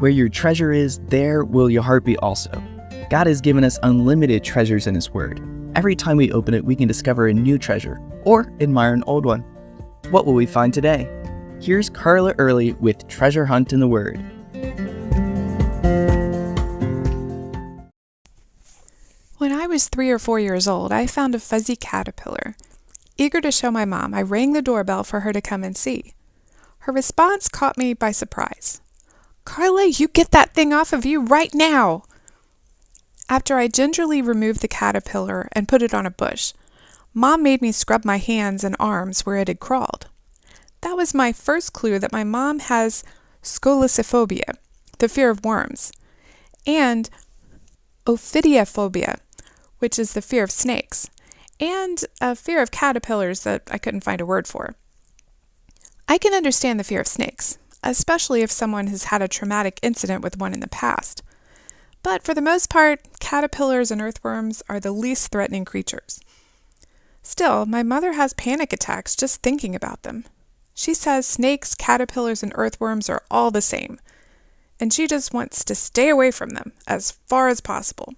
Where your treasure is, there will your heart be also. God has given us unlimited treasures in His Word. Every time we open it, we can discover a new treasure or admire an old one. What will we find today? Here's Carla Early with Treasure Hunt in the Word. When I was 3 or 4 years old, I found a fuzzy caterpillar. Eager to show my mom, I rang the doorbell for her to come and see. Her response caught me by surprise. "Carla, you get that thing off of you right now!" After I gingerly removed the caterpillar and put it on a bush, Mom made me scrub my hands and arms where it had crawled. That was my first clue that my mom has scoliophobia, the fear of worms, and ophidiophobia, which is the fear of snakes, and a fear of caterpillars that I couldn't find a word for. I can understand the fear of snakes, especially if someone has had a traumatic incident with one in the past. But for the most part, caterpillars and earthworms are the least threatening creatures. Still, my mother has panic attacks just thinking about them. She says snakes, caterpillars, and earthworms are all the same, and she just wants to stay away from them as far as possible.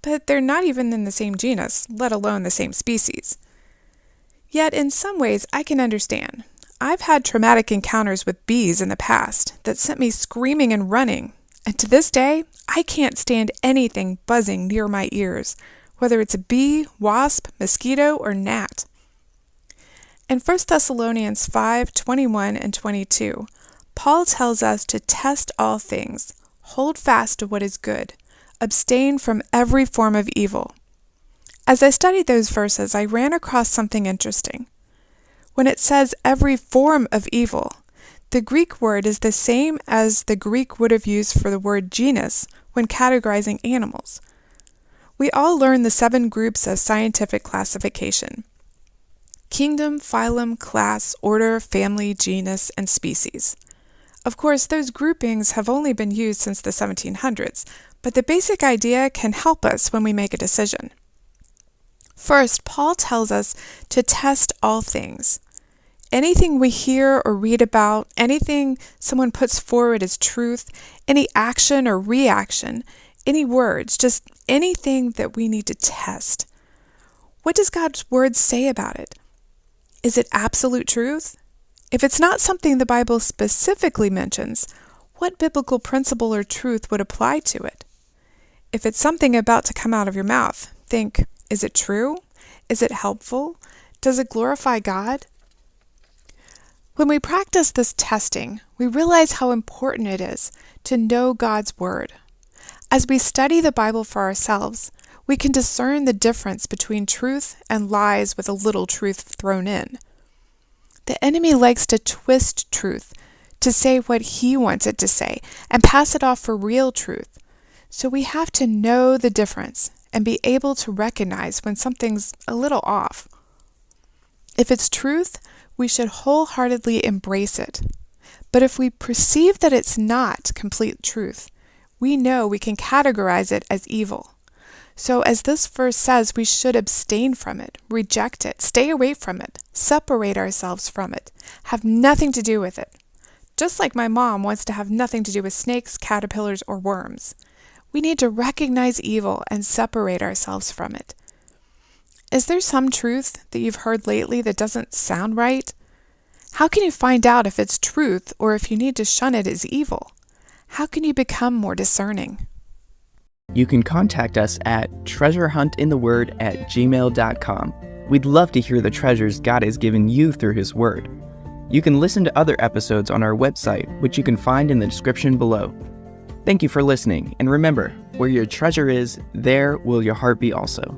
But they're not even in the same genus, let alone the same species. Yet in some ways I can understand. I've had traumatic encounters with bees in the past that sent me screaming and running, and to this day, I can't stand anything buzzing near my ears, whether it's a bee, wasp, mosquito, or gnat. In 1 Thessalonians 5:21 and 22, Paul tells us to test all things, hold fast to what is good, abstain from every form of evil. As I studied those verses, I ran across something interesting. When it says every form of evil, the Greek word is the same as the Greek would have used for the word genus when categorizing animals. We all learn the 7 groups of scientific classification: kingdom, phylum, class, order, family, genus, and species. Of course, those groupings have only been used since the 1700s, but the basic idea can help us when we make a decision. First, Paul tells us to test all things. Anything we hear or read about, anything someone puts forward as truth, any action or reaction, any words, just anything that we need to test. What does God's word say about it? Is it absolute truth? If it's not something the Bible specifically mentions, what biblical principle or truth would apply to it? If it's something about to come out of your mouth, think, is it true? Is it helpful? Does it glorify God? When we practice this testing, we realize how important it is to know God's Word. As we study the Bible for ourselves, we can discern the difference between truth and lies with a little truth thrown in. The enemy likes to twist truth to say what he wants it to say and pass it off for real truth. So we have to know the difference and be able to recognize when something's a little off. If it's truth, we should wholeheartedly embrace it. But if we perceive that it's not complete truth, we know we can categorize it as evil. So as this verse says, we should abstain from it, reject it, stay away from it, separate ourselves from it, have nothing to do with it. Just like my mom wants to have nothing to do with snakes, caterpillars, or worms. We need to recognize evil and separate ourselves from it. Is there some truth that you've heard lately that doesn't sound right? How can you find out if it's truth or if you need to shun it as evil? How can you become more discerning? You can contact us at treasurehuntintheword@gmail.com. We'd love to hear the treasures God has given you through His Word. You can listen to other episodes on our website, which you can find in the description below. Thank you for listening, and remember, where your treasure is, there will your heart be also.